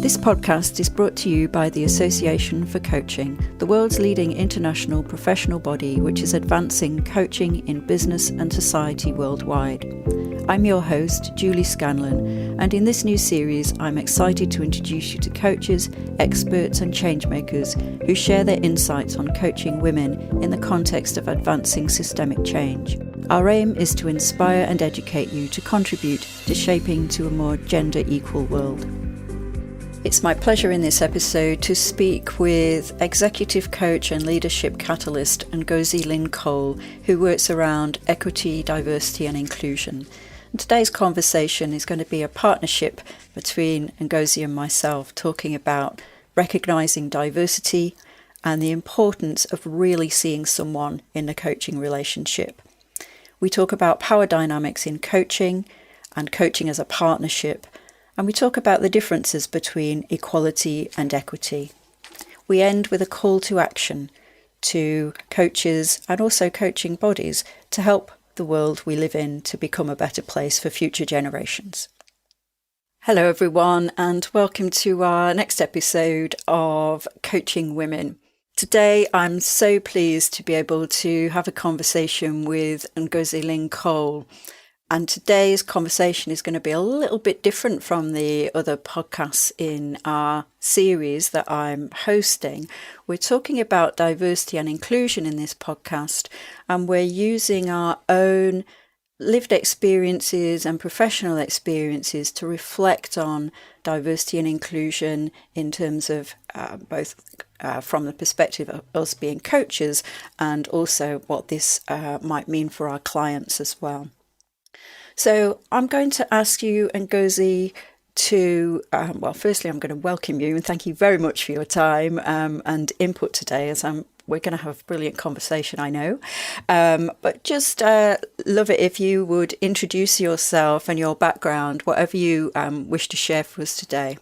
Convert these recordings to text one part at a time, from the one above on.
This podcast is brought to you by the Association for Coaching, the world's leading international professional body which is advancing coaching in business and society worldwide. I'm your host, Julie Scanlon, and in this new series I'm excited to introduce you to coaches, experts and changemakers who share their insights on coaching women in the context of advancing systemic change. Our aim is to inspire and educate you to contribute to shaping to a more gender equal world. It's my pleasure in this episode to speak with executive coach and leadership catalyst Ngozi Lyn Cole, who works around equity, diversity and inclusion. And today's conversation is going to be a partnership between Ngozi and myself, talking about recognising diversity and the importance of really seeing someone in a coaching relationship. We talk about power dynamics in coaching and coaching as a partnership, and we talk about the differences between equality and equity. We end with a call to action to coaches and also coaching bodies to help the world we live in to become a better place for future generations. Hello everyone, and welcome to our next episode of Coaching Women. Today, I'm so pleased to be able to have a conversation with Ngozi Lyn Cole. And today's conversation is going to be a little bit different from the other podcasts in our series that I'm hosting. We're talking about diversity and inclusion in this podcast, and we're using our own lived experiences and professional experiences to reflect on diversity and inclusion in terms of both from the perspective of us being coaches and also what this might mean for our clients as well. So I'm going to ask you, Ngozi, to, firstly, I'm going to welcome you and thank you very much for your time and input today, as we're going to have a brilliant conversation, I know. But just love it if you would introduce yourself and your background, whatever you wish to share for us today.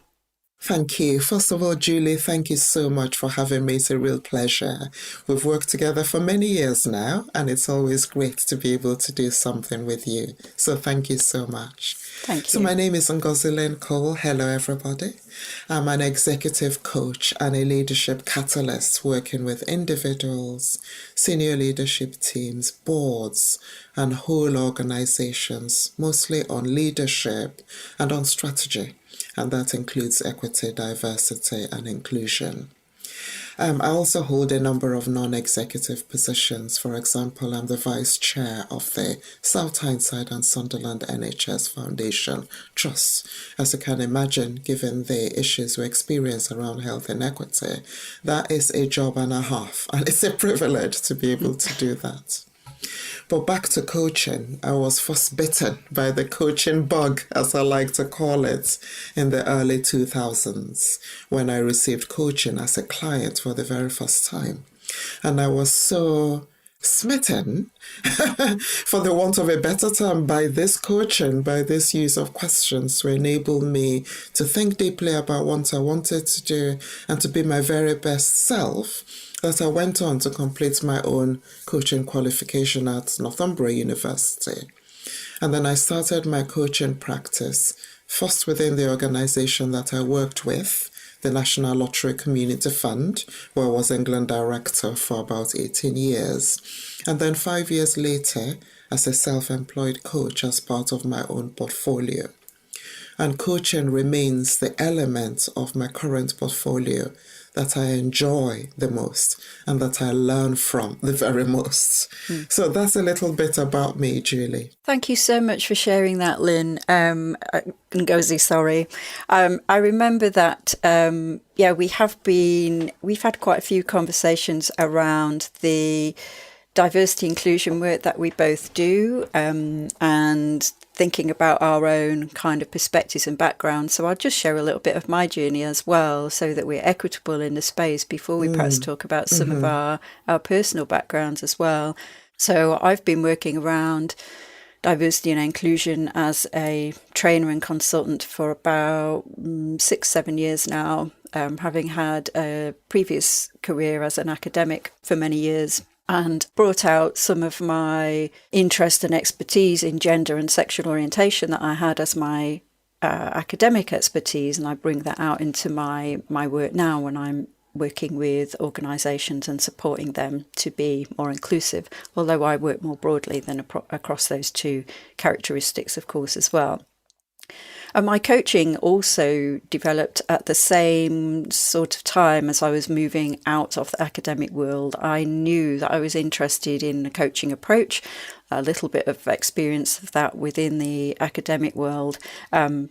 Thank you. First of all, Julie, thank you so much for having me. It's a real pleasure. We've worked together for many years now, and it's always great to be able to do something with you. So thank you so much. Thank you. So my name is Ngozi Lyn Cole. Hello, everybody. I'm an executive coach and a leadership catalyst working with individuals, senior leadership teams, boards, and whole organizations, mostly on leadership and on strategy. And that includes equity, diversity, and inclusion. I also hold a number of non-executive positions. For example, I'm the vice chair of the South Tyneside and Sunderland NHS Foundation Trust. As you can imagine, given the issues we experience around health inequity, that is a job and a half, and it's a privilege to be able to do that. But back to coaching, I was first bitten by the coaching bug, as I like to call it, in the early 2000s, when I received coaching as a client for the very first time. And I was so smitten, for the want of a better term, by this coaching, by this use of questions to enable me to think deeply about what I wanted to do and to be my very best self, that I went on to complete my own coaching qualification at Northumbria University. And then I started my coaching practice, first within the organization that I worked with, the National Lottery Community Fund, where I was England Director for about 18 years. And then 5 years later, as a self-employed coach as part of my own portfolio. And coaching remains the element of my current portfolio that I enjoy the most and that I learn from the very most. So that's a little bit about me, Julie. Thank you so much for sharing that, Lynn. Ngozi, sorry. I remember that, we've had quite a few conversations around the diversity inclusion work that we both do, and thinking about our own kind of perspectives and backgrounds. So I'll just share a little bit of my journey as well, so that we're equitable in the space before we perhaps talk about some of our personal backgrounds as well. So I've been working around diversity and inclusion as a trainer and consultant for about 6-7 years now, having had a previous career as an academic for many years, and brought out some of my interest and expertise in gender and sexual orientation that I had as my academic expertise, and I bring that out into my work now when I'm working with organisations and supporting them to be more inclusive, although I work more broadly than across those two characteristics, of course, as well. And my coaching also developed at the same sort of time as I was moving out of the academic world. I knew that I was interested in a coaching approach, a little bit of experience of that within the academic world.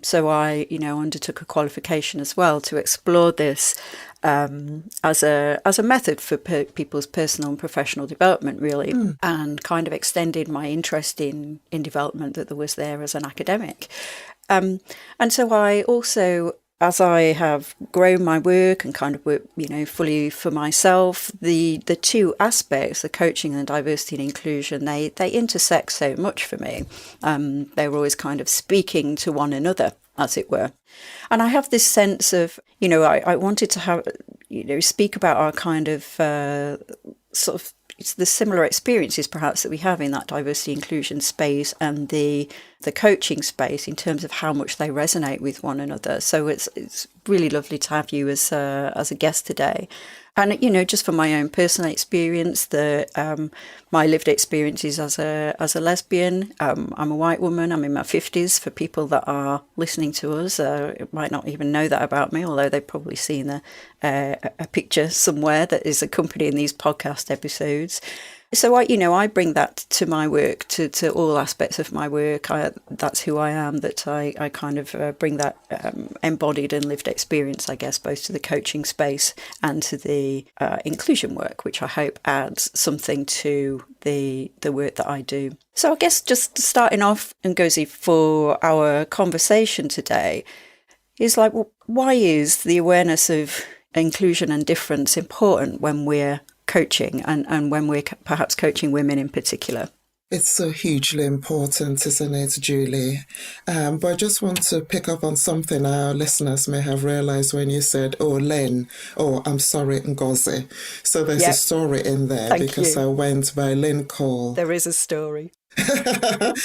So I, undertook a qualification as well to explore this as a method for people's personal and professional development, really, and kind of extended my interest in development that there was there as an academic. And so I also, as I have grown my work and kind of work, fully for myself, the two aspects, the coaching and diversity and inclusion, they intersect so much for me. They were always kind of speaking to one another, as it were. And I have this sense of, I wanted to have, speak about our kind of sort of it's the similar experiences perhaps that we have in that diversity inclusion space and the coaching space in terms of how much they resonate with one another. So it's really lovely to have you as a guest today. And, just from my own personal experience, my lived experiences as a lesbian, I'm a white woman, I'm in my 50s. For people that are listening to us, might not even know that about me, although they've probably seen a picture somewhere that is accompanying these podcast episodes. So I bring that to my work, to all aspects of my work. That's who I am, that I kind of bring that embodied and lived experience, I guess, both to the coaching space and to the inclusion work, which I hope adds something to the work that I do. So I guess just starting off, Ngozi, for our conversation today, is like, well, why is the awareness of inclusion and difference important when we're coaching and when we're perhaps coaching women in particular? It's so hugely important, isn't it, Julie? But I just want to pick up on something our listeners may have realized when you said, Lyn, I'm sorry, Ngozi. So there's a story in there. Thank because you. I went by Lyn Cole. There is a story.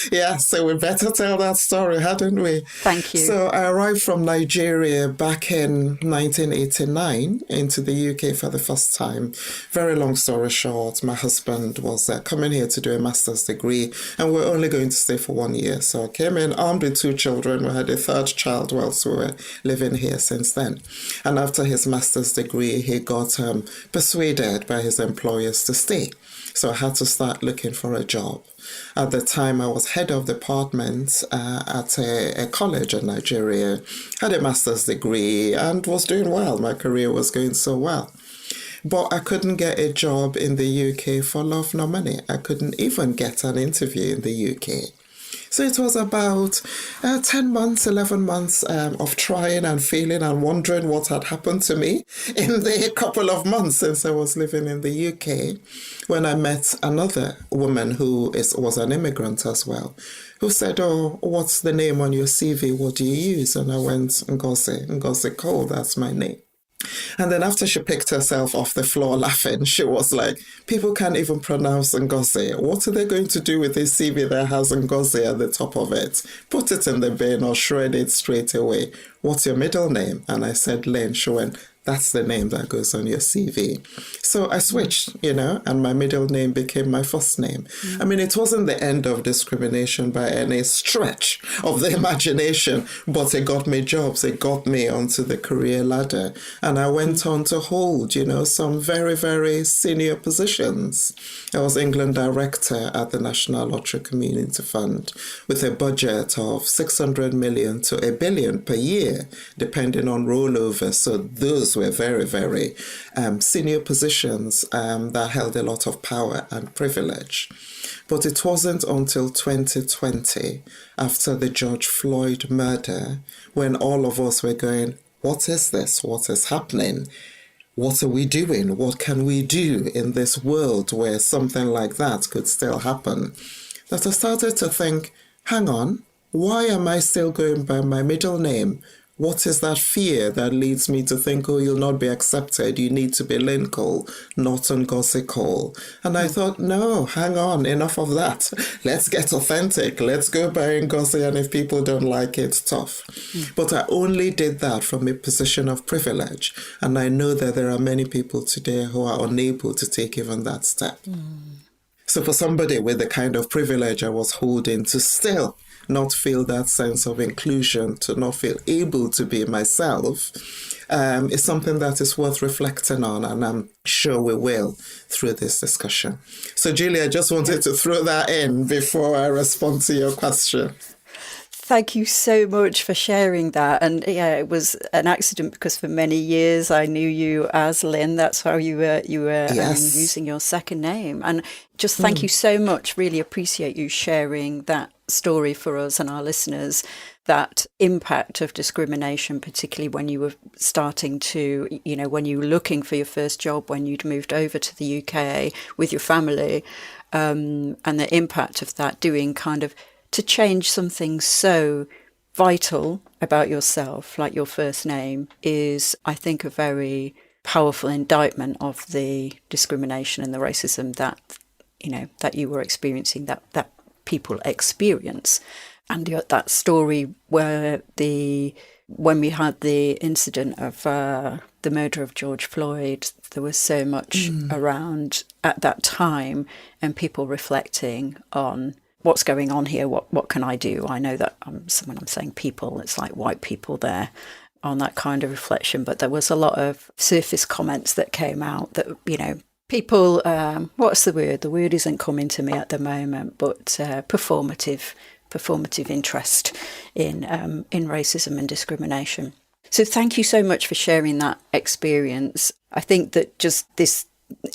Yeah, so we better tell that story, hadn't we? Thank you. So I arrived from Nigeria back in 1989 into the UK for the first time. Very long story short, my husband was coming here to do a master's degree, and we're only going to stay for 1 year. So I came in armed with 2 children. We had a 3rd child whilst we were living here since then. And after his master's degree, he got persuaded by his employers to stay. So I had to start looking for a job. At the time, I was head of department at a college in Nigeria, had a master's degree and was doing well. My career was going so well. But I couldn't get a job in the UK for love nor money. I couldn't even get an interview in the UK. So it was about 10 months, 11 months of trying and failing and wondering what had happened to me in the couple of months since I was living in the UK, when I met another woman who was an immigrant as well, who said, what's the name on your CV? What do you use? And I went, Ngozi Cole, that's my name. And then after she picked herself off the floor laughing, she was like, people can't even pronounce Ngozi. What are they going to do with this CV that has Ngozi at the top of it? Put it in the bin or shred it straight away. What's your middle name? And I said, Lyn. She went, that's the name that goes on your CV. So I switched, and my middle name became my first name. I mean, it wasn't the end of discrimination by any stretch of the imagination, but it got me jobs. It got me onto the career ladder. And I went on to hold, some very, very senior positions. I was England director at the National Lottery Community Fund with a budget of 600 million to $1 billion per year, depending on rollover. So those were very, very senior positions that held a lot of power and privilege. But it wasn't until 2020, after the George Floyd murder, when all of us were going, what is this? What is happening? What are we doing? What can we do in this world where something like that could still happen? That I started to think, hang on, why am I still going by my middle name What is that fear that leads me to think, oh, you'll not be accepted. You need to be Lyn Cole, not Ngozi Cole. And I thought, no, hang on, enough of that. Let's get authentic. Let's go by Ngozi, and if people don't like it, tough. But I only did that from a position of privilege. And I know that there are many people today who are unable to take even that step. So for somebody with the kind of privilege I was holding to still not feel that sense of inclusion, to not feel able to be myself, is something that is worth reflecting on, and I'm sure we will through this discussion. So, Julie, I just wanted to throw that in before I respond to your question. Thank you so much for sharing that. And yeah, it was an accident because for many years I knew you as Lyn. That's how you were Yes. using your second name. And just thank you so much. Really appreciate you sharing that story for us and our listeners. That impact of discrimination, particularly when you were starting to, when you were looking for your first job, when you'd moved over to the UK with your family, and the impact of that doing kind of to change something so vital about yourself, like your first name, is, I think, a very powerful indictment of the discrimination and the racism that, that you were experiencing, that people experience. And that story where when we had the incident of the murder of George Floyd, there was so much around at that time and people reflecting on what's going on here, what can I do? I know that when I'm saying people, it's like white people there on that kind of reflection, but there was a lot of surface comments that came out that, people, what's the word? The word isn't coming to me at the moment, but performative interest in racism and discrimination. So thank you so much for sharing that experience. I think that just this,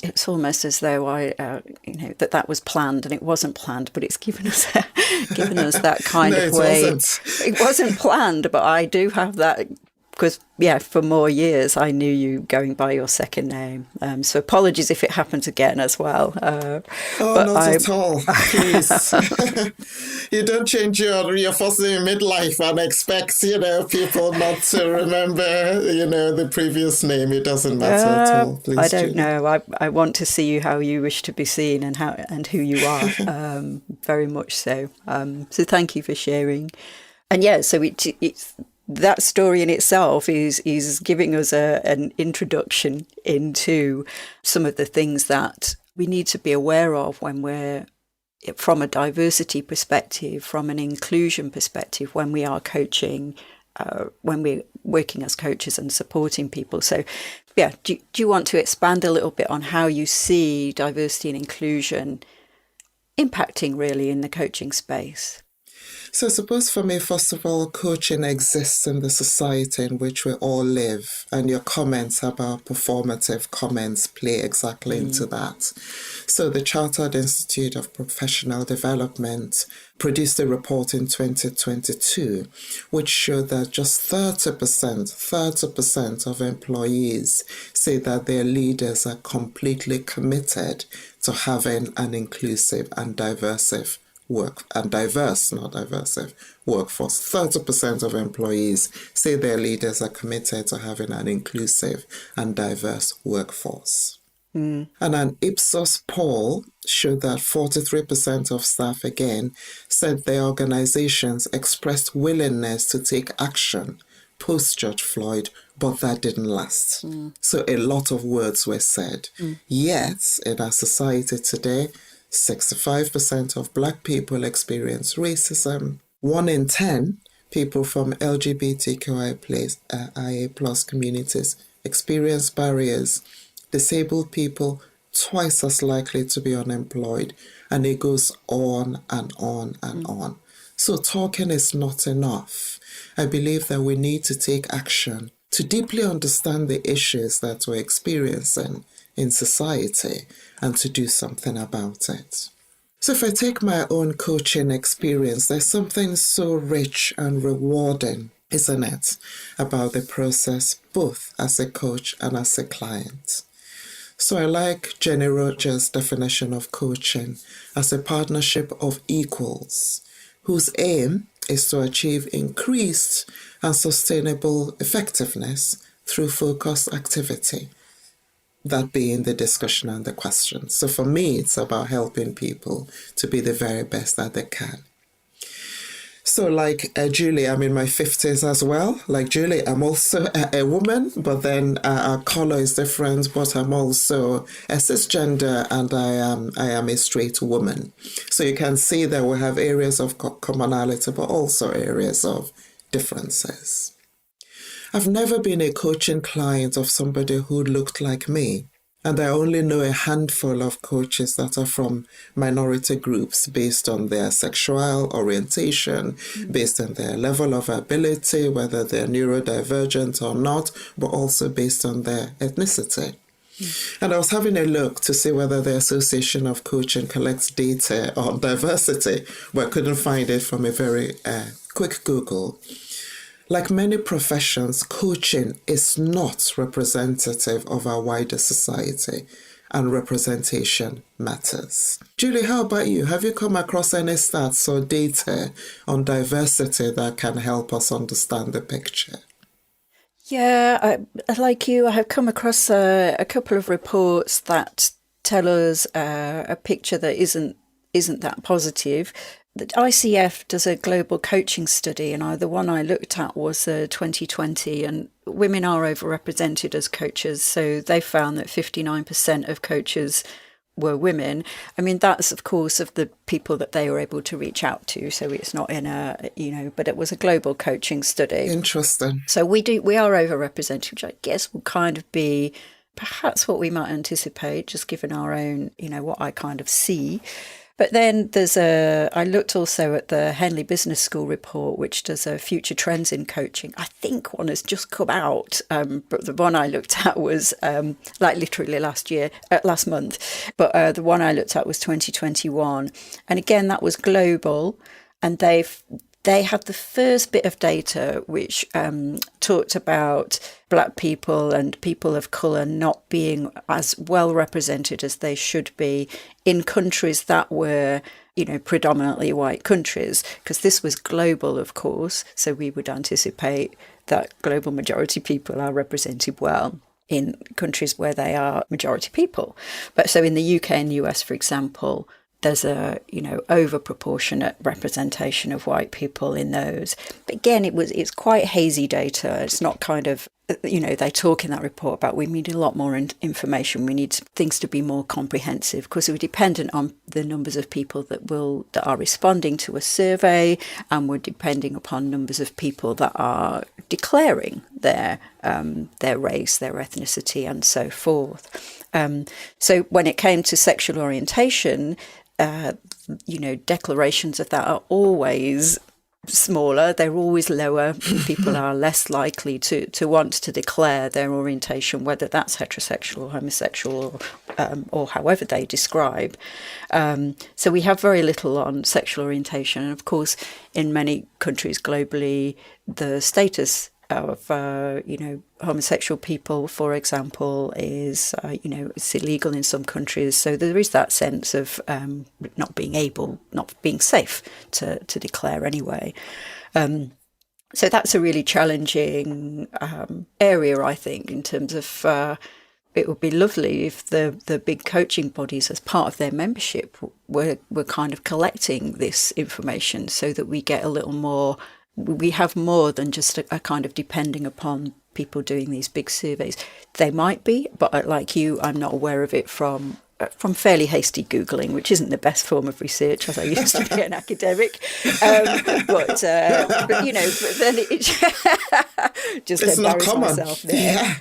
it's almost as though that was planned, and it wasn't planned, but it's given us that kind No, of way. It It wasn't planned, but I do have that because, for more years I knew you going by your second name. So apologies if it happens again as well. not at all. Please. You don't change your first name midlife and expect, people not to remember, the previous name. It doesn't matter at all. Please, I don't Julie. know. I want to see you how you wish to be seen and who you are. Very much so. So thank you for sharing. And so it's that story in itself is giving us an introduction into some of the things that we need to be aware of when we're, from a diversity perspective, from an inclusion perspective, when we are coaching, when we're working as coaches and supporting people. So, do you want to expand a little bit on how you see diversity and inclusion impacting really in the coaching space? So I suppose for me, first of all, coaching exists in the society in which we all live, and your comments about performative comments play exactly into that. So the Chartered Institute of Professional Development produced a report in 2022, which showed that just 30% of employees say that their leaders are completely committed to having an inclusive and diverse, not diversive, workforce. 30% of employees say their leaders are committed to having an inclusive and diverse workforce. And an Ipsos poll showed that 43% of staff, again, said their organizations expressed willingness to take action post-George Floyd, but that didn't last. So a lot of words were said. Yet, in our society today, 65% of Black people experience racism. 1 in 10 people from LGBTQIA plus communities experience barriers. Disabled people, twice as likely to be unemployed. And it goes on and on and on. So talking is not enough. I believe that we need to take action to deeply understand the issues that we're experiencing in society and to do something about it. So if I take my own coaching experience, there's something so rich and rewarding, isn't it, about the process, both as a coach and as a client. So I like Jenny Rogers' definition of coaching as a partnership of equals, whose aim is to achieve increased and sustainable effectiveness through focused activity, that being the discussion and the question. So for me, it's about helping people to be the very best that they can. So like Julie, I'm in my 50s as well. Like Julie, I'm also a woman, but then our color is different, but I'm also a cisgender and I am a straight woman. So you can see that we have areas of commonality, but also areas of differences. I've never been a coaching client of somebody who looked like me. And I only know a handful of coaches that are from minority groups based on their sexual orientation, based on their level of ability, whether they're neurodivergent or not, but also based on their ethnicity. And I was having a look to see whether the Association of Coaching collects data on diversity, but I couldn't find it from a very quick Google. Like many professions, coaching is not representative of our wider society, and representation matters. Julie, how about you? Have you come across any stats or data on diversity that can help us understand the picture? Yeah, like you, I have come across a couple of reports that tell us a picture that isn't that positive. The ICF does a global coaching study, and the one I looked at was 2020, and women are overrepresented as coaches. So they found that 59% of coaches were women. I mean, that's of course of the people that they were able to reach out to. So it's not in but it was a global coaching study. Interesting. So we are overrepresented, which I guess will kind of be perhaps what we might anticipate, just given our own, what I kind of see. But then I looked also at the Henley Business School report, which does future trends in coaching. I think one has just come out, but the one I looked at was literally last month. But the one I looked at was 2021. And again, that was global. And they had the first bit of data which talked about Black people and people of colour not being as well represented as they should be in countries that were, predominantly white countries, because this was global, of course. So we would anticipate that global majority people are represented well in countries where they are majority people. But so in the UK and US, for example, there's a over proportionate representation of white people in those. But again, it's quite hazy data. It's not kind of, they talk in that report about we need a lot more information. We need things to be more comprehensive, because we're dependent on the numbers of people that are responding to a survey, and we're depending upon numbers of people that are declaring their race, their ethnicity, and so forth. So when it came to sexual orientation, declarations of that are always smaller. They're always lower. People are less likely to want to declare their orientation, whether that's heterosexual or homosexual or however they describe. So we have very little on sexual orientation. And of course, in many countries globally, the status of homosexual people, for example, is it's illegal in some countries. So there is that sense of not being safe to declare anyway. So that's a really challenging area, I think, in terms of it would be lovely if the big coaching bodies, as part of their membership, were kind of collecting this information so that we get a little more. We have more than just a kind of depending upon people doing these big surveys. They might be, but like you, I'm not aware of it from fairly hasty Googling, which isn't the best form of research, as I used to be an academic. But then it just it's not common. Myself there.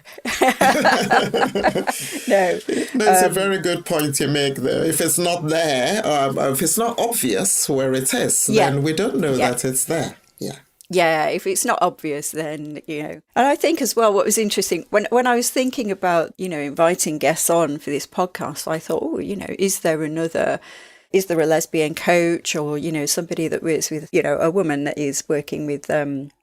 Yeah. No, it's a very good point you make there. If it's not there, if it's not obvious where it is, then we don't know that it's there. Yeah. Yeah, if it's not obvious, then, And I think as well, what was interesting, when I was thinking about, inviting guests on for this podcast, I thought, is there a lesbian coach or, somebody that works with, a woman that is working with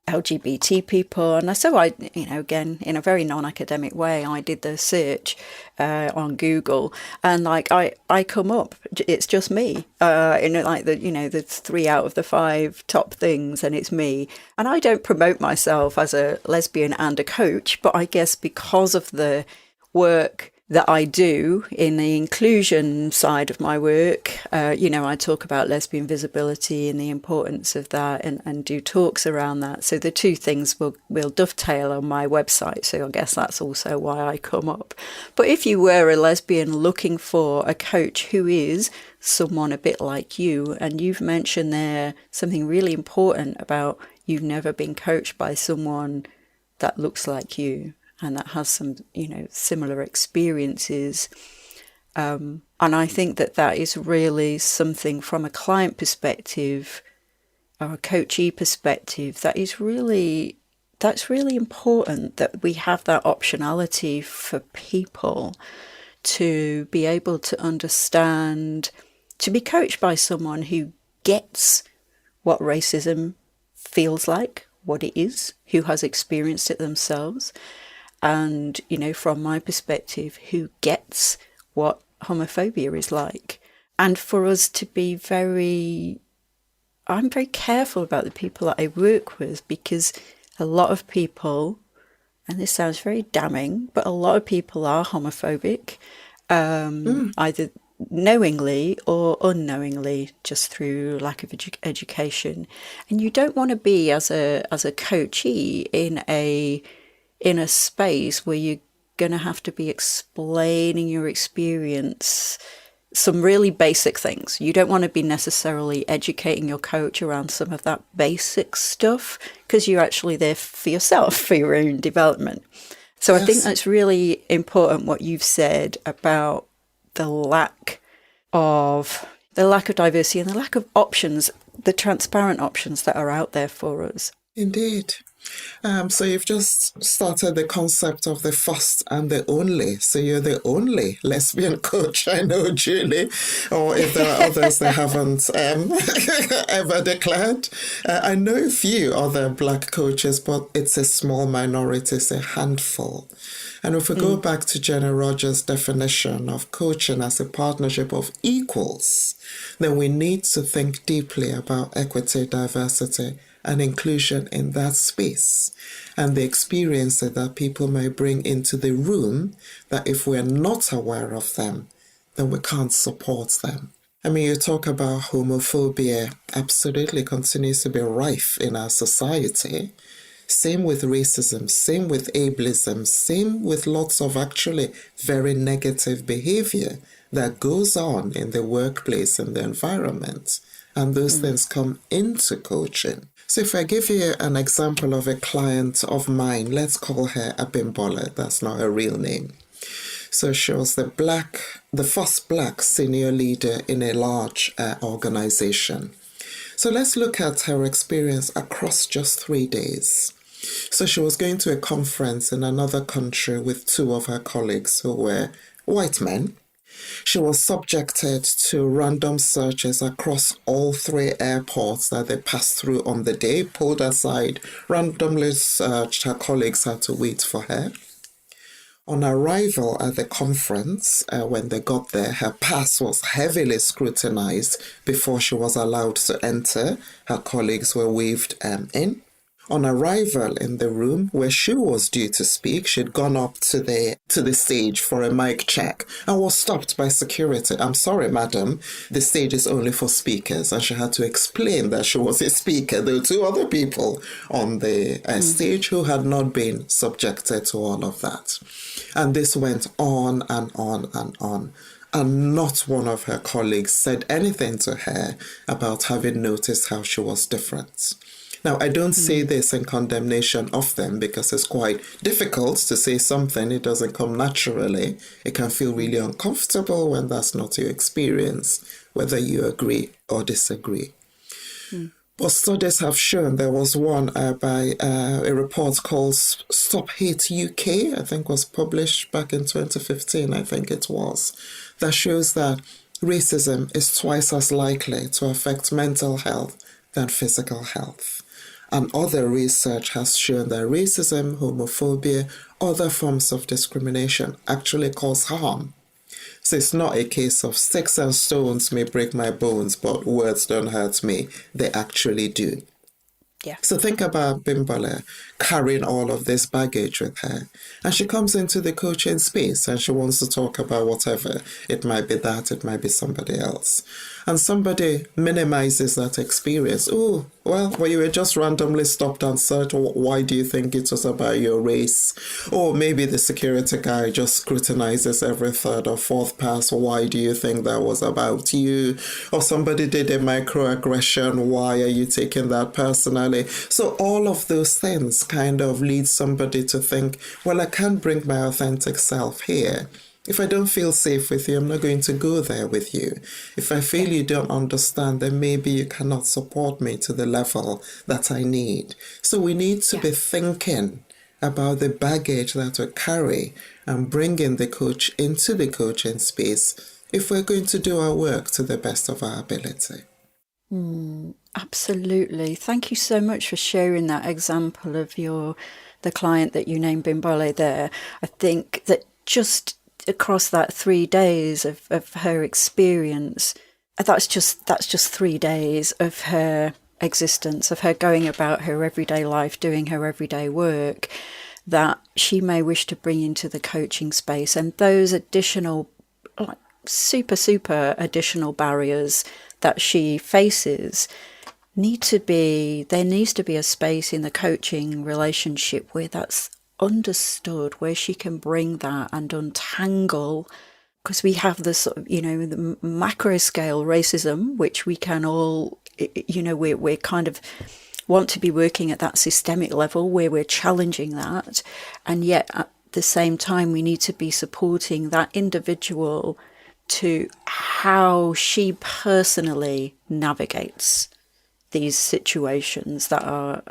LGBT people. And so I, again, in a very non-academic way, I did the search on Google, and like I come up, it's just me, like the 3 out of the 5 top things, and it's me. And I don't promote myself as a lesbian and a coach, but I guess because of the work that I do in the inclusion side of my work, I talk about lesbian visibility and the importance of that, and do talks around that. So the two things will dovetail on my website. So I guess that's also why I come up. But if you were a lesbian looking for a coach who is someone a bit like you, and you've mentioned there something really important about you've never been coached by someone that looks like you and that has some, similar experiences. And I think that is really something from a client perspective or a coachee perspective that's really important, that we have that optionality for people to be able to understand, to be coached by someone who gets what racism feels like, what it is, who has experienced it themselves. And, from my perspective, who gets what homophobia is like. And for us to be I'm very careful about the people that I work with, because a lot of people, and this sounds very damning, but a lot of people are homophobic, either knowingly or unknowingly, just through lack of education. And you don't want to be, as a coachee, in a space where you're going to have to be explaining your experience, some really basic things. You don't want to be necessarily educating your coach around some of that basic stuff, because you're actually there for yourself, for your own development. So yes. I think that's really important what you've said about the lack of diversity and the lack of options, the transparent options that are out there for us. Indeed. So you've just started the concept of the first and the only. So you're the only lesbian coach I know, Julie, or if there are others that haven't ever declared. I know a few other Black coaches, but it's a small minority, it's a handful. And if we go back to Jenna Rogers' definition of coaching as a partnership of equals, then we need to think deeply about equity, diversity, and inclusion in that space, and the experiences that people may bring into the room, that if we're not aware of them, then we can't support them. I mean, you talk about homophobia, absolutely continues to be rife in our society. Same with racism, same with ableism, same with lots of actually very negative behavior that goes on in the workplace and the environment. And those things come into coaching. So if I give you an example of a client of mine, let's call her Abimbola, that's not her real name. So she was the first Black senior leader in a large organization. So let's look at her experience across just 3 days. So she was going to a conference in another country with 2 of her colleagues who were white men. She was subjected to random searches across all 3 airports that they passed through on the day, pulled aside, randomly searched. Her colleagues had to wait for her. On arrival at the conference, when they got there, her pass was heavily scrutinized before she was allowed to enter. Her colleagues were waved in. On arrival in the room where she was due to speak, she'd gone up to the stage for a mic check and was stopped by security. "I'm sorry, madam, the stage is only for speakers." And she had to explain that she was a speaker. There were 2 other people on the stage who had not been subjected to all of that. And this went on and on and on. And not one of her colleagues said anything to her about having noticed how she was different. Now, I don't say this in condemnation of them, because it's quite difficult to say something. It doesn't come naturally. It can feel really uncomfortable when that's not your experience, whether you agree or disagree. But studies have shown, there was one by a report called Stop Hate UK, I think was published back in 2015, I think it was, that shows that racism is twice as likely to affect mental health than physical health. And other research has shown that racism, homophobia, other forms of discrimination actually cause harm. So it's not a case of sticks and stones may break my bones, but words don't hurt me. They actually do. Yeah. So think about Bimbala carrying all of this baggage with her. And she comes into the coaching space and she wants to talk about whatever. It might be that, it might be somebody else. And somebody minimizes that experience. Oh, well, you were just randomly stopped and said, why do you think it was about your race? Or maybe the security guy just scrutinizes every third or fourth pass. Why do you think that was about you? Or somebody did a microaggression. Why are you taking that personally? So all of those things kind of lead somebody to think, well, I can't bring my authentic self here. If I don't feel safe with you, I'm not going to go there with you. If I feel you don't understand, then maybe you cannot support me to the level that I need. So we need to be thinking about the baggage that we carry and bringing the coach into the coaching space if we're going to do our work to the best of our ability. Absolutely. Thank you so much for sharing that example of the client that you named Bimbale there. I think that just across that 3 days of her experience, that's just 3 days of her existence, of her going about her everyday life, doing her everyday work, that she may wish to bring into the coaching space. And those additional, like super additional barriers that she faces there needs to be a space in the coaching relationship where that's understood, where she can bring that and untangle, because we have this sort of, the macro scale racism, which we can all, we're kind of want to be working at that systemic level where we're challenging that. And yet at the same time, we need to be supporting that individual to how she personally navigates these situations that are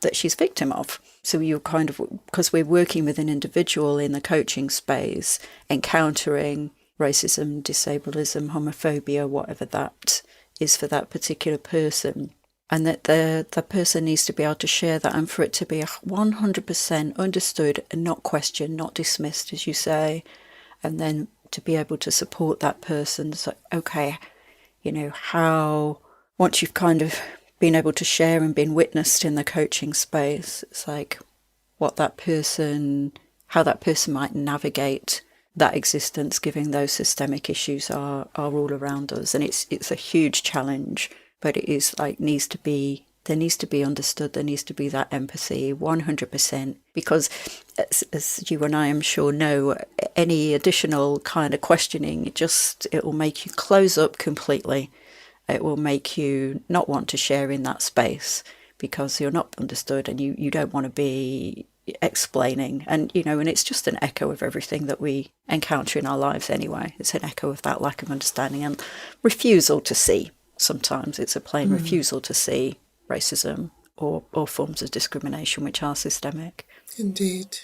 that she's victim of. So you're because we're working with an individual in the coaching space, encountering racism, disableism, homophobia, whatever that is for that particular person, and that the person needs to be able to share that, and for it to be 100% understood and not questioned, not dismissed, as you say, and then to be able to support that person. So, okay, how, once you've kind of been able to share and been witnessed in the coaching space, it's like how that person might navigate that existence, given those systemic issues are all around us. And it's a huge challenge, but it is like there needs to be understood, there needs to be that empathy 100%, because as you and I am sure know, any additional kind of questioning, it will make you close up completely. It will make you not want to share in that space because you're not understood, and you don't want to be explaining. And, and it's just an echo of everything that we encounter in our lives anyway. It's an echo of that lack of understanding and refusal to see. Sometimes it's a plain refusal to see racism or forms of discrimination which are systemic. Indeed.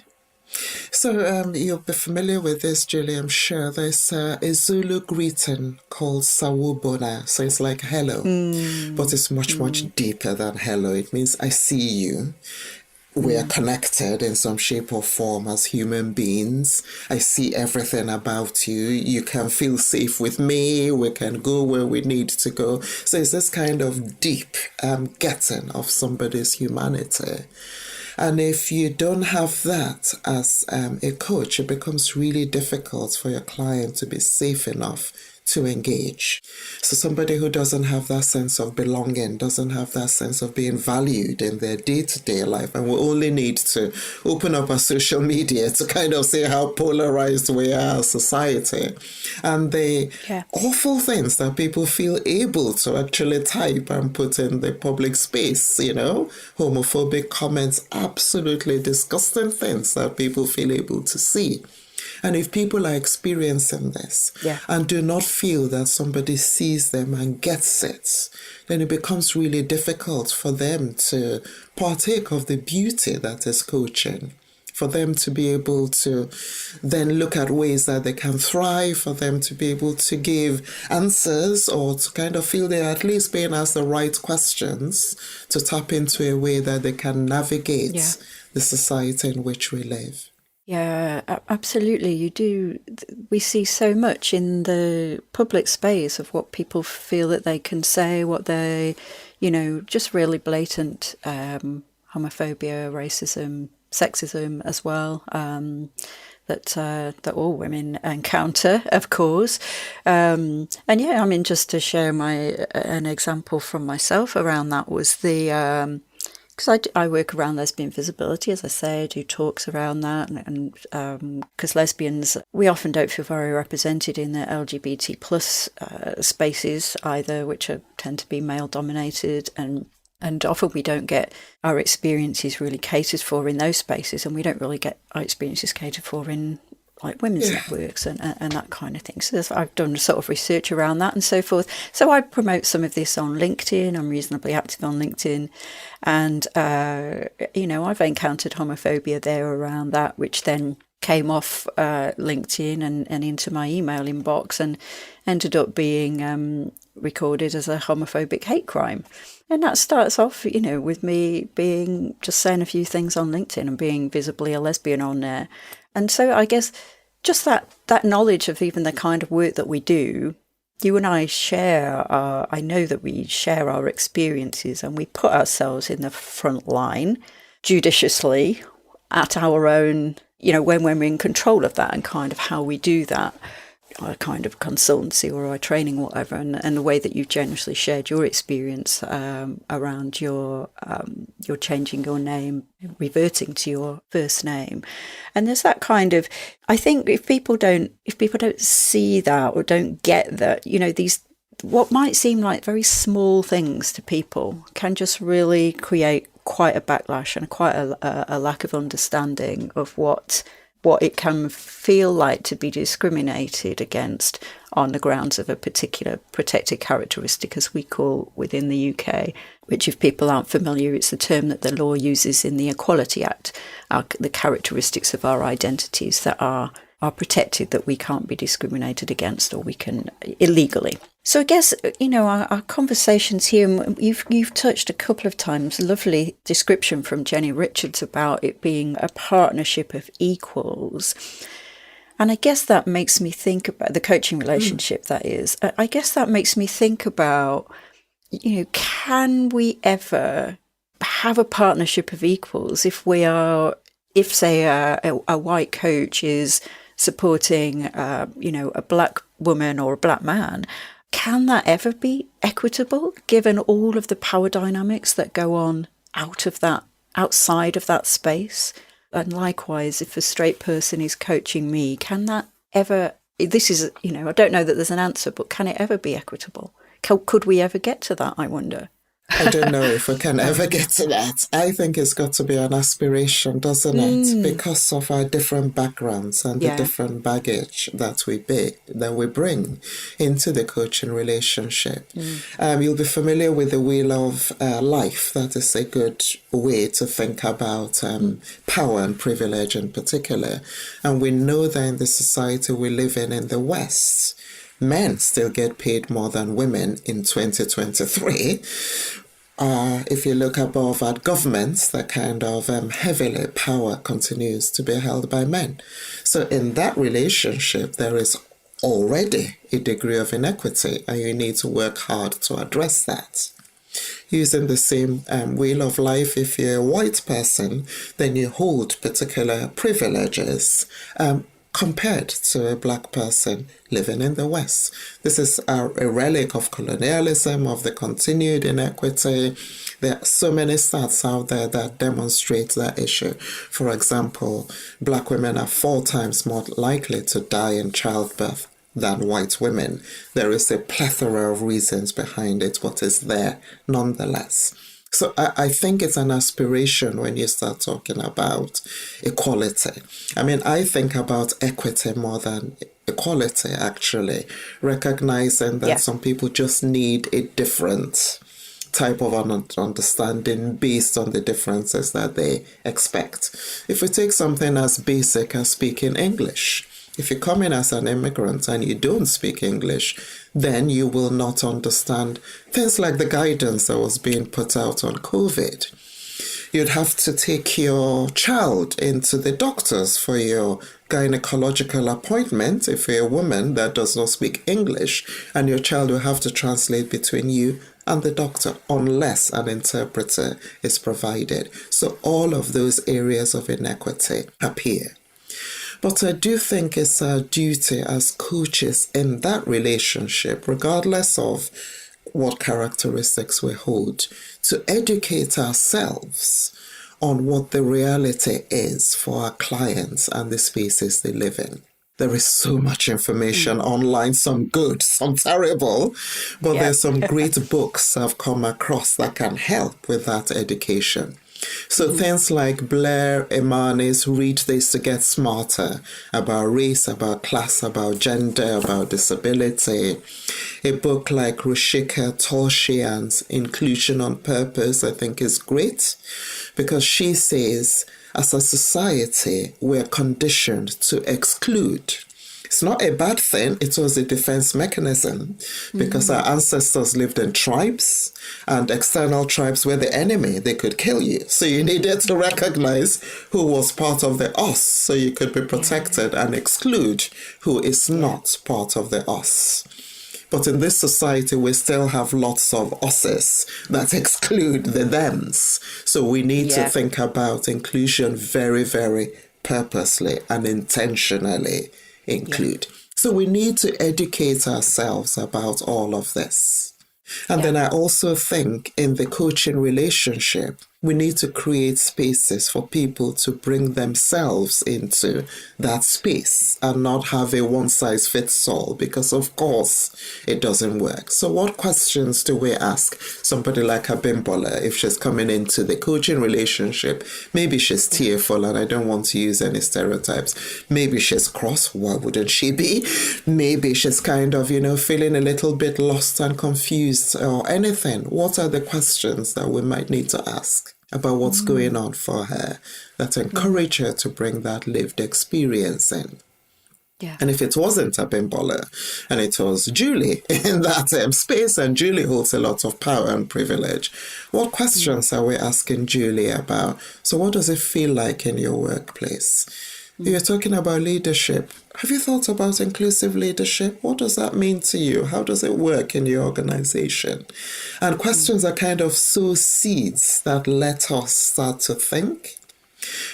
So you'll be familiar with this, Julie, I'm sure. There's a Zulu greeting called Sawubona. So it's like hello, but it's much deeper than hello. It means I see you. We are connected in some shape or form as human beings. I see everything about you. You can feel safe with me. We can go where we need to go. So it's this kind of deep getting of somebody's humanity. And if you don't have that as a coach, it becomes really difficult for your client to be safe enough to engage. So somebody who doesn't have that sense of belonging, doesn't have that sense of being valued in their day-to-day life, and we only need to open up our social media to kind of see how polarized we are as society, and the awful things that people feel able to actually type and put in the public space, homophobic comments, absolutely disgusting things that people feel able to see. And if people are experiencing this and do not feel that somebody sees them and gets it, then it becomes really difficult for them to partake of the beauty that is coaching, for them to be able to then look at ways that they can thrive, for them to be able to give answers or to kind of feel they're at least being asked the right questions to tap into a way that they can navigate the society in which we live. Yeah, absolutely. You do. We see so much in the public space of what people feel that they can say, what they, just really blatant homophobia, racism, sexism as well, that all women encounter, of course. Just to share an example from myself around that was the. Because I work around lesbian visibility, as I say, I do talks around that, and because lesbians, we often don't feel very represented in the LGBT plus spaces either, which tend to be male dominated, and often we don't get our experiences really catered for in those spaces, and we don't really get our experiences catered for in like women's networks and that kind of thing. So I've done sort of research around that and so forth. So I promote some of this on LinkedIn. I'm reasonably active on LinkedIn. And, I've encountered homophobia there around that, which then came off LinkedIn and into my email inbox and ended up being recorded as a homophobic hate crime. And that starts off, with me just saying a few things on LinkedIn and being visibly a lesbian on there. And so I guess just that knowledge of even the kind of work that we do, you and I I know that we share our experiences and we put ourselves in the front line judiciously at our own, when we're in control of that and kind of how we do that. Our kind of consultancy or our training, whatever, and the way that you've generously shared your experience around your changing your name, reverting to your first name, and there's that kind of. I think if people don't see that or don't get that, these what might seem like very small things to people can just really create quite a backlash and quite a lack of understanding of what it can feel like to be discriminated against on the grounds of a particular protected characteristic, as we call within the UK, which if people aren't familiar, it's the term that the law uses in the Equality Act, the characteristics of our identities that are protected, that we can't be discriminated against or we can illegally. So I guess, our conversations here, and you've touched a couple of times, a lovely description from Jenny Richards about it being a partnership of equals. And I guess that makes me think about the coaching relationship, that is. I guess that makes me think about, can we ever have a partnership of equals if say a white coach is supporting, a black woman or a black man? Can that ever be equitable, given all of the power dynamics that go on outside of that space? And likewise, if a straight person is coaching me, can that ever, this is, I don't know that there's an answer, but can it ever be equitable? Could we ever get to that, I wonder? I don't know if we can ever get to that. I think it's got to be an aspiration, doesn't it? Because of our different backgrounds and the different baggage that we bring into the coaching relationship. You'll be familiar with the wheel of life. That is a good way to think about power and privilege in particular. And we know that in the society we live in the West, men still get paid more than women in 2023. If you look above at governments, the kind of heavily power continues to be held by men. So in that relationship, there is already a degree of inequity, and you need to work hard to address that. Using the same wheel of life, if you're a white person, then you hold particular privileges compared to a black person living in the West. This is a relic of colonialism, of the continued inequity. There are so many stats out there that demonstrate that issue. For example, black women are 4 times more likely to die in childbirth than white women. There is a plethora of reasons behind it, but it's there nonetheless. So I think it's an aspiration when you start talking about equality. I mean, I think about equity more than equality, actually, recognizing that some people just need a different type of understanding based on the differences that they expect. If we take something as basic as speaking English, if you come in as an immigrant and you don't speak English, then you will not understand things like the guidance that was being put out on COVID. You'd have to take your child into the doctors for your gynecological appointment if you're a woman that does not speak English, and your child will have to translate between you and the doctor unless an interpreter is provided. So all of those areas of inequity appear. But I do think it's our duty as coaches in that relationship, regardless of what characteristics we hold, to educate ourselves on what the reality is for our clients and the spaces they live in. There is so much information online, some good, some terrible, but there's some great books I've come across that can help with that education. So things like Blair Imani's Read This to Get Smarter, about race, about class, about gender, about disability. A book like Rushika Tolshian's Inclusion on Purpose, I think is great, because she says, as a society, we're conditioned to exclude. It's not a bad thing. It was a defense mechanism because our ancestors lived in tribes, and external tribes were the enemy. They could kill you. So you needed to recognize who was part of the us so you could be protected and exclude who is not part of the us. But in this society, we still have lots of us's that exclude the thems. So we need to think about inclusion very, very purposely and intentionally include. So we need to educate ourselves about all of this. And then I also think in the coaching relationship, we need to create spaces for people to bring themselves into that space and not have a one-size-fits-all, because of course it doesn't work. So what questions do we ask somebody like Abimbola if she's coming into the coaching relationship? Maybe she's tearful, and I don't want to use any stereotypes.Maybe she's cross. Why wouldn't she be? Maybe she's kind of, feeling a little bit lost and confused or anything. What are the questions that we might need to ask about what's going on for her that encourage her to bring that lived experience in? And if it wasn't Abimbola and it was Julie in that space, and Julie holds a lot of power and privilege, what questions are we asking Julie about? So what does it feel like in your workplace? You're talking about leadership. Have you thought about inclusive leadership? What does that mean to you? How does it work in your organization? And questions are kind of sow seeds that let us start to think.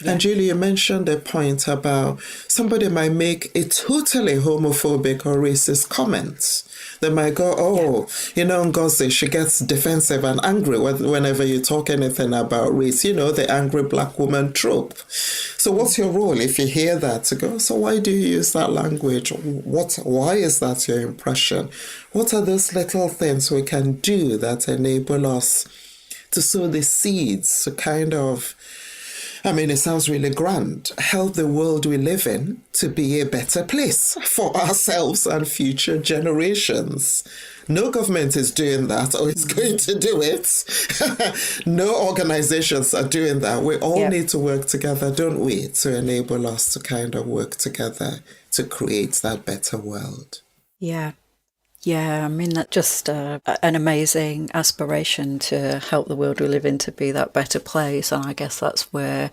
And Julie, you mentioned a point about somebody might make a totally homophobic or racist comment. They might go, Ngozi, she gets defensive and angry whenever you talk anything about race, the angry black woman trope. So what's your role if you hear that? To go, so why do you use that language? Why is that your impression? What are those little things we can do that enable us to sow the seeds to kind of, it sounds really grand, help the world we live in to be a better place for ourselves and future generations? No government is doing that or is going to do it. No organizations are doing that. We all need to work together, don't we, to enable us to kind of work together to create that better world. That's just an amazing aspiration to help the world we live in to be that better place. And I guess that's where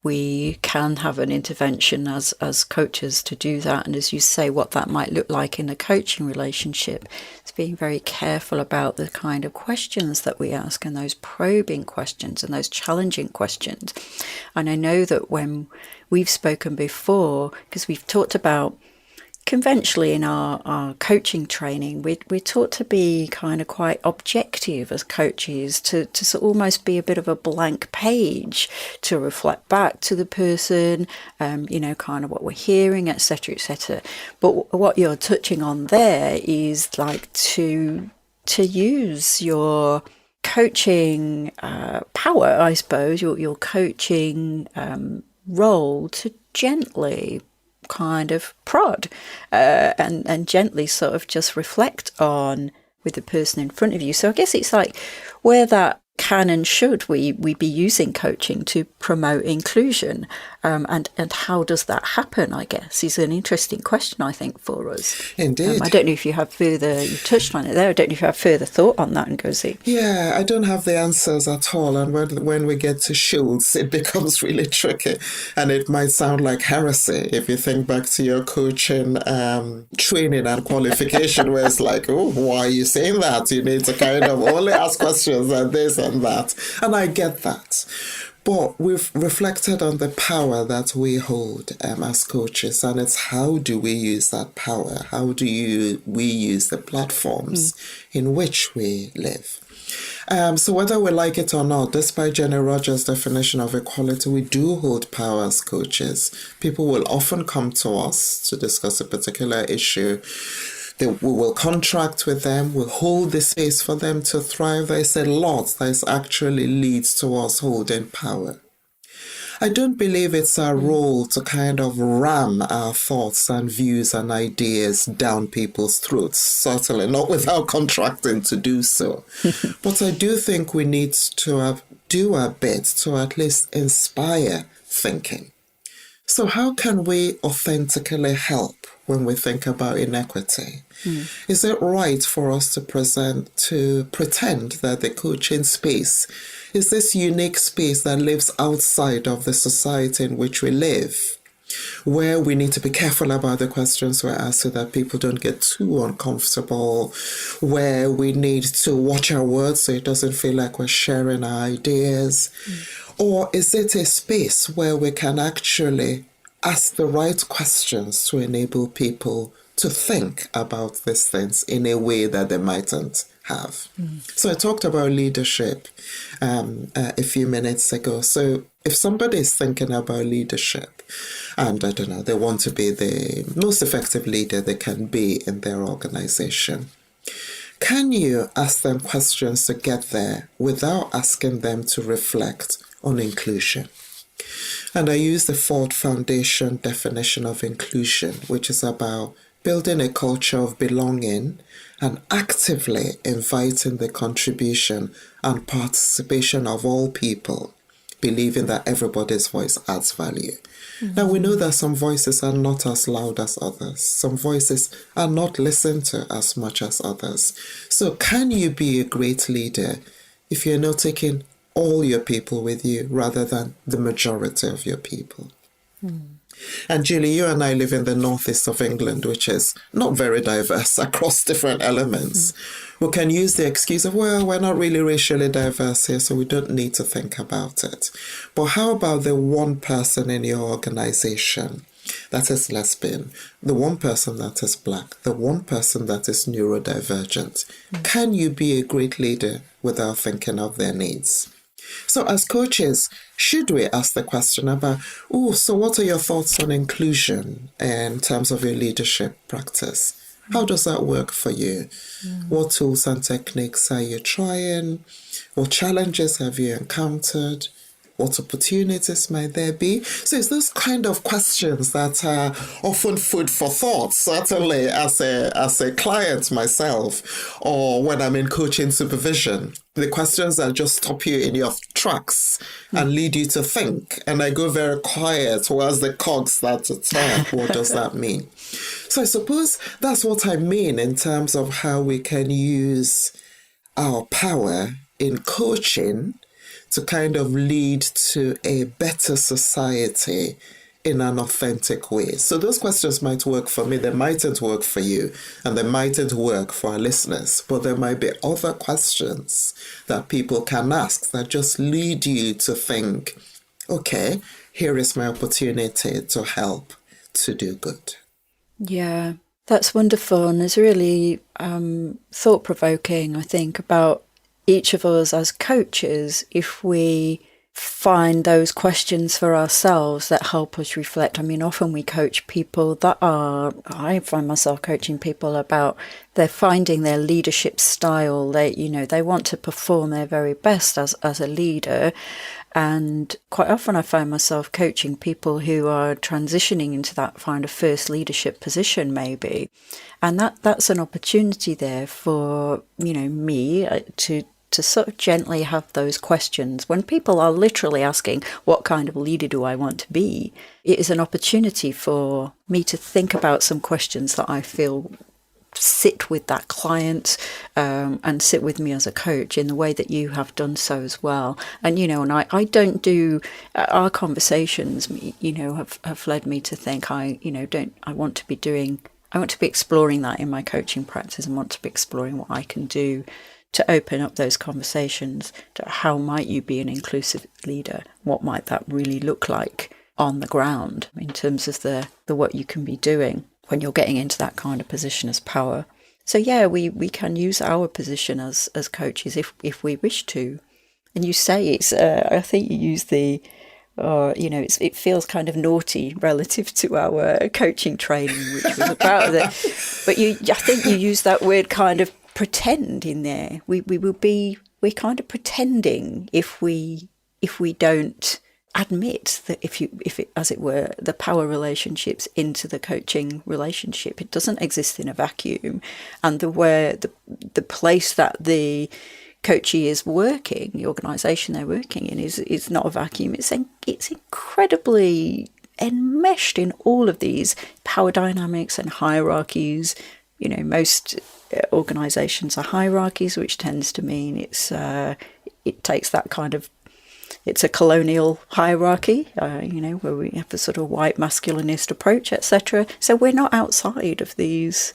we can have an intervention as coaches to do that. And as you say, what that might look like in a coaching relationship, it's being very careful about the kind of questions that we ask, and those probing questions and those challenging questions. And I know that when we've spoken before, because we've talked about conventionally in our coaching training, we're taught to be kind of quite objective as coaches, to almost be a bit of a blank page, to reflect back to the person, kind of what we're hearing, etc., etc. But what you're touching on there is like to use your coaching power, I suppose, your coaching role to gently kind of prod and gently sort of just reflect on with the person in front of you. So I guess it's like, where that can and should we be using coaching to promote inclusion, and how does that happen, I guess, is an interesting question, I think, for us. Indeed. I don't know if you have further, you touched on it there, I don't know if you have further thought on that, Ngozi. Yeah, I don't have the answers at all. And when we get to Schultz, it becomes really tricky. And it might sound like heresy if you think back to your coaching training and qualification, where it's like, oh, why are you saying that? You need to kind of only ask questions and this and that. And I get that. But we've reflected on the power that we hold as coaches, and it's how do we use that power? How do we use the platforms in which we live? So whether we like it or not, despite Jenny Rogers' definition of equality, we do hold power as coaches. People will often come to us to discuss a particular issue. We will contract with them, we'll hold the space for them to thrive. There's a lot that actually leads to us holding power. I don't believe it's our role to kind of ram our thoughts and views and ideas down people's throats, certainly not without contracting to do so. But I do think we need to do our bit to at least inspire thinking. So how can we authentically help when we think about inequity? Is it right for us to pretend that the coaching space is this unique space that lives outside of the society in which we live, where we need to be careful about the questions we ask so that people don't get too uncomfortable, where we need to watch our words so it doesn't feel like we're sharing our ideas? Or is it a space where we can actually ask the right questions to enable people to think about these things in a way that they mightn't have? So I talked about leadership a few minutes ago. So if somebody is thinking about leadership and, I don't know, they want to be the most effective leader they can be in their organization, can you ask them questions to get there without asking them to reflect on inclusion? And I use the Ford Foundation definition of inclusion, which is about building a culture of belonging and actively inviting the contribution and participation of all people, believing that everybody's voice adds value. Now, we know that some voices are not as loud as others. Some voices are not listened to as much as others. So can you be a great leader if you're not taking all your people with you rather than the majority of your people? And Julie, you and I live in the northeast of England, which is not very diverse across different elements. We can use the excuse of, well, we're not really racially diverse here, so we don't need to think about it. But how about the one person in your organization that is lesbian, the one person that is black, the one person that is neurodivergent? Can you be a great leader without thinking of their needs? So as coaches, should we ask the question about, so what are your thoughts on inclusion in terms of your leadership practice? How does that work for you? What tools and techniques are you trying? What challenges have you encountered? What opportunities might there be? So it's those kind of questions that are often food for thought, certainly as a client myself, or when I'm in coaching supervision. The questions that just stop you in your tracks and lead you to think. And I go very quiet whilst the cogs start to turn. What does that mean? So I suppose that's what I mean in terms of how we can use our power in coaching to kind of lead to a better society in an authentic way. So those questions might work for me, they mightn't work for you, and they mightn't work for our listeners, but there might be other questions that people can ask that just lead you to think, okay, here is my opportunity to help to do good. Yeah, that's wonderful, and it's really thought-provoking, I think, about each of us as coaches. If we find those questions for ourselves that help us reflect. I mean, often we coach people I find myself coaching people about they're finding their leadership style. They want to perform their very best as a leader. And quite often I find myself coaching people who are transitioning into that kind of first leadership position, maybe. And that's an opportunity there for, me to sort of gently have those questions. When people are literally asking, what kind of leader do I want to be? It is an opportunity for me to think about some questions that I feel sit with that client and sit with me as a coach in the way that you have done so as well. And, and I don't do our conversations, have led me to think I want to be exploring that in my coaching practice and want to be exploring what I can do to open up those conversations to how might you be an inclusive leader? What might that really look like on the ground in terms of the what you can be doing when you're getting into that kind of position as power? So yeah, we can use our position as coaches if we wish to. And you say it's, I think you use the, it feels kind of naughty relative to our coaching training, which was about it. But I think you use that word kind of pretend in there. We're kind of pretending if we don't admit that if it, as it were, the power relationships into the coaching relationship, it doesn't exist in a vacuum, and the place that the coachee is working, the organisation they're working in, is not a vacuum. It's incredibly enmeshed in all of these power dynamics and hierarchies. Most organisations are hierarchies, which tends to mean it takes that kind of, it's a colonial hierarchy, where we have a sort of white masculinist approach, etc. So we're not outside of these.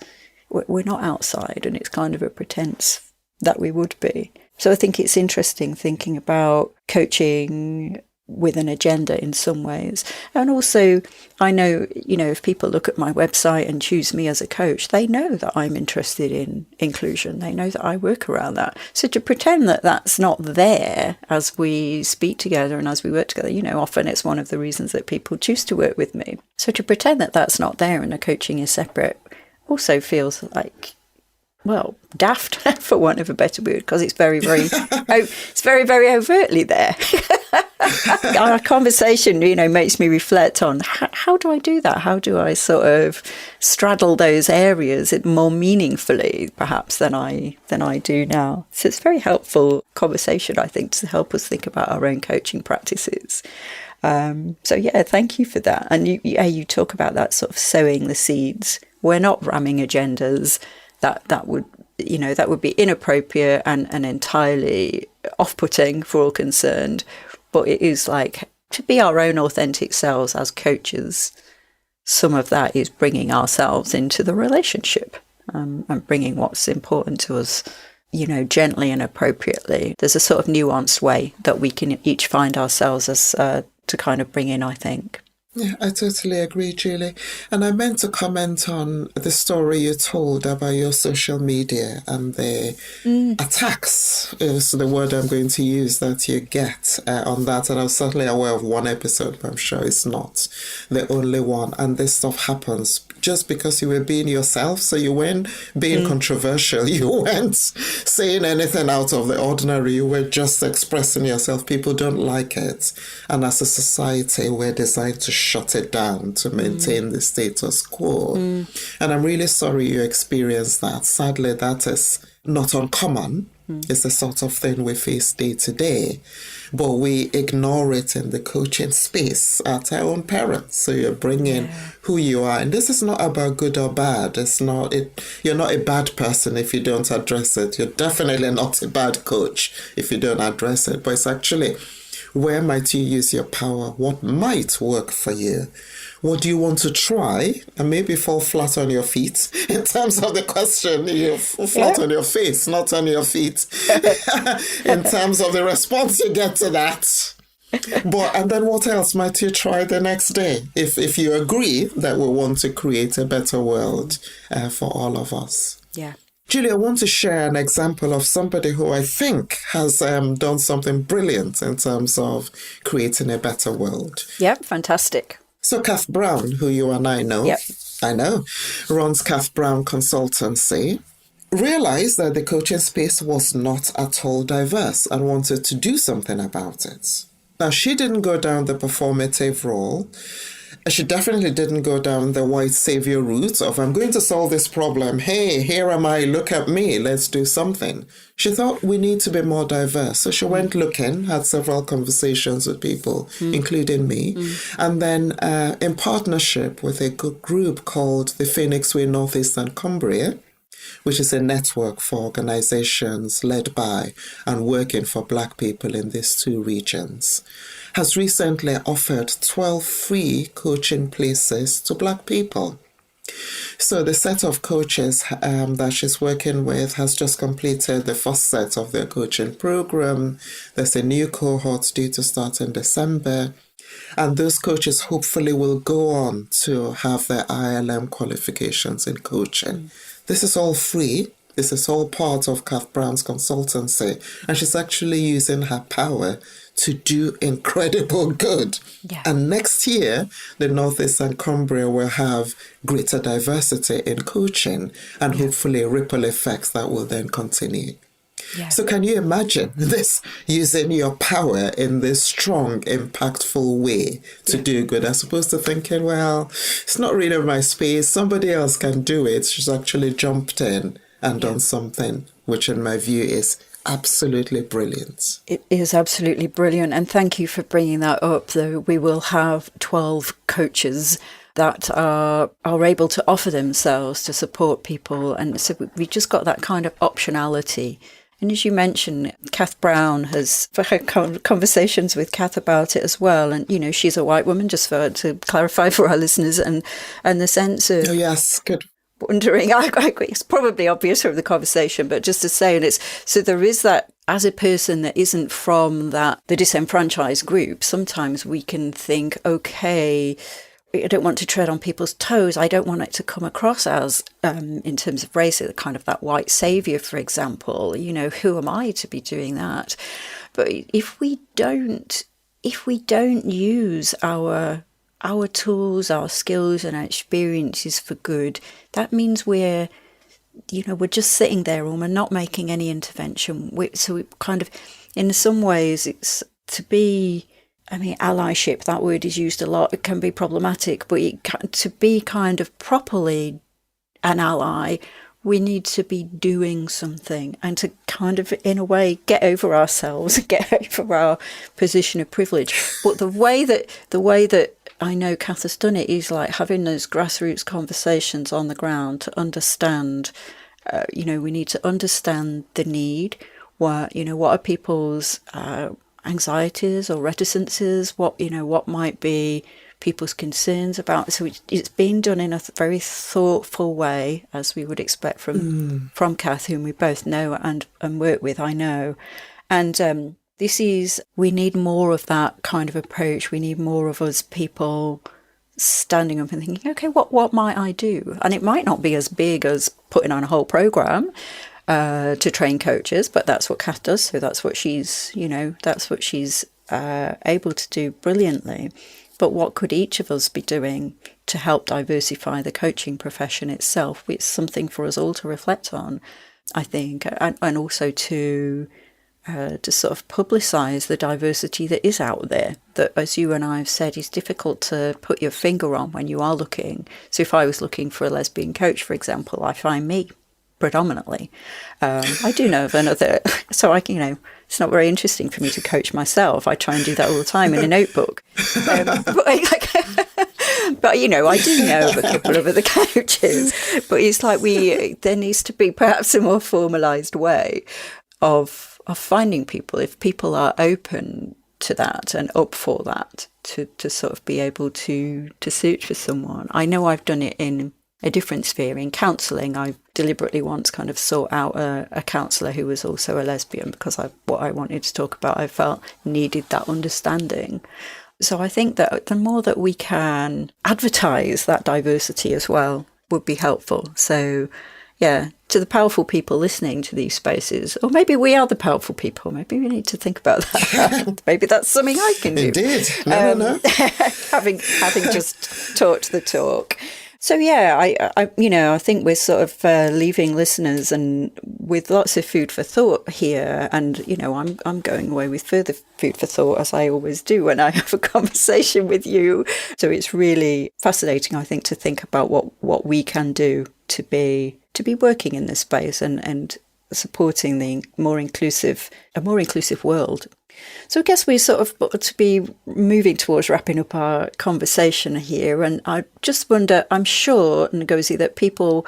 We're not outside, and it's kind of a pretense that we would be. So I think it's interesting thinking about coaching with an agenda in some ways. And also, I know, if people look at my website and choose me as a coach, they know that I'm interested in inclusion. They know that I work around that. So to pretend that that's not there as we speak together and as we work together, often it's one of the reasons that people choose to work with me. So to pretend that that's not there and the coaching is separate also feels like, well, daft, for want of a better word, because it's very, very, it's very, very overtly there. Our conversation, makes me reflect on how do I do that? How do I sort of straddle those areas more meaningfully, perhaps, than I do now? So it's a very helpful conversation, I think, to help us think about our own coaching practices. So yeah, thank you for that. And you talk about that sort of sowing the seeds. We're not ramming agendas. That would be inappropriate and entirely off-putting for all concerned. But it is like to be our own authentic selves as coaches. Some of that is bringing ourselves into the relationship and bringing what's important to us, gently and appropriately. There's a sort of nuanced way that we can each find ourselves as to kind of bring in, I think. Yeah, I totally agree, Julie. And I meant to comment on the story you told about your social media and the attacks, is the word I'm going to use, that you get on that. And I'm certainly aware of one episode, but I'm sure it's not the only one. And this stuff happens just because you were being yourself. So you weren't being controversial. You weren't saying anything out of the ordinary. You were just expressing yourself. People don't like it. And as a society, we're designed to shut it down to maintain the status quo. And I'm really sorry you experienced that. Sadly, that is not uncommon. It's the sort of thing we face day to day. But we ignore it in the coaching space at our own parents. So you're bringing who you are. And this is not about good or bad. You're not a bad person if you don't address it. You're definitely not a bad coach if you don't address it. But it's actually, where might you use your power? What might work for you? What do you want to try? And maybe fall flat on your feet. In terms of the question, you fall flat on your face, not on your feet. In terms of the response you get to that. And then what else might you try the next day? If you agree that we want to create a better world for all of us. Yeah. Julie, I want to share an example of somebody who I think has done something brilliant in terms of creating a better world. Yep, fantastic. So Kath Brown, who you and I know, Yep. runs Kath Brown Consultancy, realized that the coaching space was not at all diverse and wanted to do something about it. Now, she didn't go down the performative role. She definitely didn't go down the white savior route of, I'm going to solve this problem. Hey, here am I. Look at me. Let's do something. She thought we need to be more diverse. So she went looking, had several conversations with people, including me. And then in partnership with a group called the Phoenix Way Northeast and Cumbria, which is a network for organizations led by and working for Black people in these two regions, has recently offered 12 free coaching places to Black people. So the set of coaches that she's working with has just completed the first set of their coaching program. There's a new cohort due to start in December. And those coaches hopefully will go on to have their ILM qualifications in coaching. This is all free. This is all part of Kath Brown's consultancy. And she's actually using her power to do incredible good. Yeah. And next year, the Northeast and Cumbria will have greater diversity in coaching and hopefully ripple effects that will then continue. Yeah. So can you imagine this, using your power in this strong, impactful way to do good, as opposed to thinking, well, it's not really my space, somebody else can do it. She's actually jumped in and done something, which in my view is absolutely brilliant. It is absolutely brilliant. And thank you for bringing that up, though. We will have 12 coaches that are able to offer themselves to support people. And so we just got that kind of optionality. And as you mentioned, Kath Brown has had conversations with Kath about it as well. And, you know, she's a white woman, just to clarify for our listeners, and the sense of... Oh, yes, good. Wondering, it's probably obvious from the conversation, but just to say, and it's so there is that, as a person that isn't from the disenfranchised group, sometimes we can think, okay, I don't want to tread on people's toes. I don't want it to come across as, in terms of race, kind of that white savior, for example. You know, who am I to be doing that? But if we don't use our tools, our skills and our experiences for good, that means we're just sitting there and we're not making any intervention. So we kind of, in some ways, it's to be, allyship, that word is used a lot. It can be problematic, but to be kind of properly an ally, we need to be doing something and to kind of, in a way, get over ourselves, get over our position of privilege. But the way that I know Kath has done it is like having those grassroots conversations on the ground to understand, we need to understand the need. What are people's anxieties or reticences? What might be people's concerns about. So it's been done in a very thoughtful way, as we would expect from Kath, whom we both know and work with, I know. And we need more of that kind of approach. We need more of us people standing up and thinking, okay, what might I do? And it might not be as big as putting on a whole program to train coaches, but that's what Kath does. So that's what she's able to do brilliantly. But what could each of us be doing to help diversify the coaching profession itself? It's something for us all to reflect on, I think, and also to sort of publicise the diversity that is out there, that, as you and I have said, is difficult to put your finger on when you are looking. So if I was looking for a lesbian coach, for example, I find me predominantly. I do know of another, so it's not very interesting for me to coach myself. I try and do that all the time in a notebook. But I do know of a couple of other coaches. But it's like there needs to be perhaps a more formalised way of finding people, if people are open to that and up for that, to sort of be able to search for someone. I know I've done it in a different sphere, in counselling. I deliberately once kind of sought out a counsellor who was also a lesbian, because what I wanted to talk about, I felt needed that understanding. So I think that the more that we can advertise that diversity as well would be helpful. So Yeah, to the powerful people listening to these spaces, or maybe we are the powerful people. Maybe we need to think about that. Maybe that's something I can do. Indeed. No. having just talked the talk. So yeah, I think we're sort of leaving listeners and with lots of food for thought here, and I'm going away with further food for thought, as I always do when I have a conversation with you. So it's really fascinating, I think, to think about what we can do to be working in this space and supporting a more inclusive world. So I guess we sort of ought to be moving towards wrapping up our conversation here. And I just wonder, I'm sure, Ngozi, that people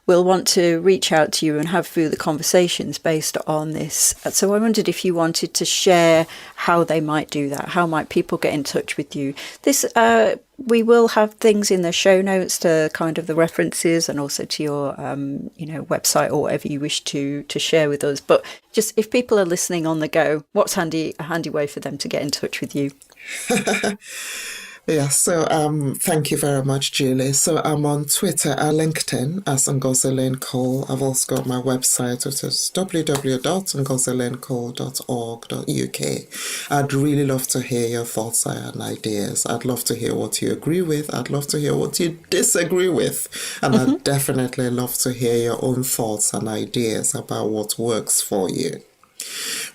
will want to reach out to you and have further conversations based on this. So I wondered if you wanted to share how they might do that. How might people get in touch with you? We will have things in the show notes to kind of the references and also to your, website or whatever you wish to share with us. But just if people are listening on the go, what's a handy way for them to get in touch with you? Yeah, so thank you very much, Julie. So I'm on Twitter and LinkedIn as Ngozi Lyn Cole. I've also got my website, which is www.ngozilyncole.org.uk. I'd really love to hear your thoughts and ideas. I'd love to hear what you agree with. I'd love to hear what you disagree with. And I'd definitely love to hear your own thoughts and ideas about what works for you.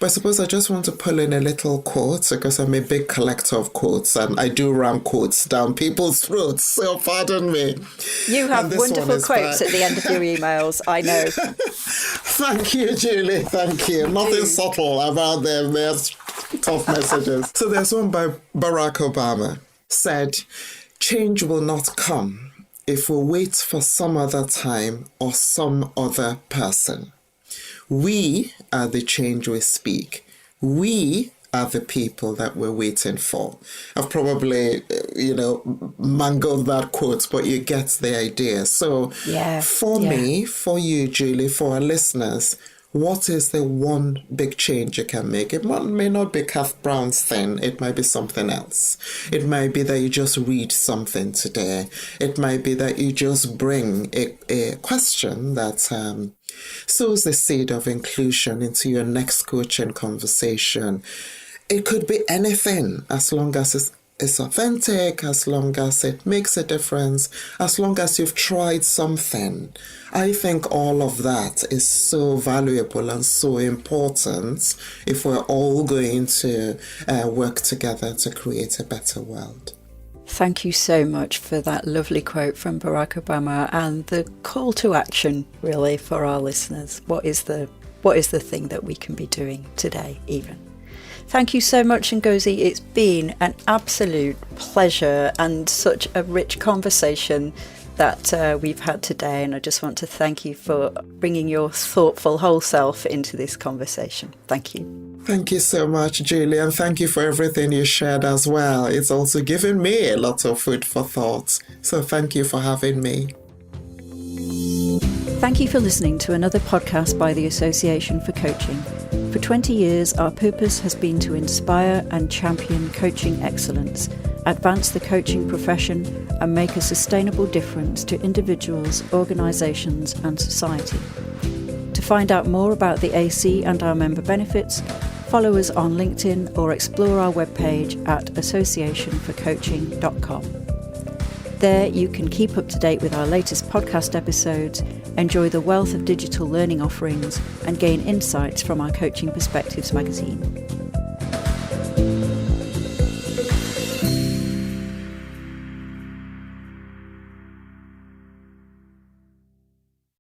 But I suppose I just want to pull in a little quote because I'm a big collector of quotes and I do ram quotes down people's throats, so pardon me. You have wonderful quotes at the end of your emails, I know. Thank you, Julie, thank you. Nothing subtle about them, there's tough messages. So there's one by Barack Obama, said, "Change will not come if we wait for some other time or some other person. We are the change we speak. We are the people that we're waiting for." I've probably, mangled that quote, but you get the idea. So me, for you, Julie, for our listeners, what is the one big change you can make? It may not be Kath Brown's thing. It might be something else. It might be that you just read something today. It might be that you just bring a question that sows the seed of inclusion into your next coaching conversation. It could be anything, as long as it's authentic, as long as it makes a difference, as long as you've tried something. I think all of that is so valuable and so important if we're all going to work together to create a better world. Thank you so much for that lovely quote from Barack Obama and the call to action, really, for our listeners. What is the thing that we can be doing today, even? Thank you so much, Ngozi. It's been an absolute pleasure and such a rich conversation that we've had today. And I just want to thank you for bringing your thoughtful whole self into this conversation. Thank you. Thank you so much, Julie, and thank you for everything you shared as well. It's also given me a lot of food for thought. So thank you for having me. Thank you for listening to another podcast by the Association for Coaching. For 20 years, our purpose has been to inspire and champion coaching excellence, advance the coaching profession, and make a sustainable difference to individuals, organisations, and society. To find out more about the AC and our member benefits, follow us on LinkedIn or explore our webpage at associationforcoaching.com. There you can keep up to date with our latest podcast episodes, enjoy the wealth of digital learning offerings, and gain insights from our Coaching Perspectives magazine.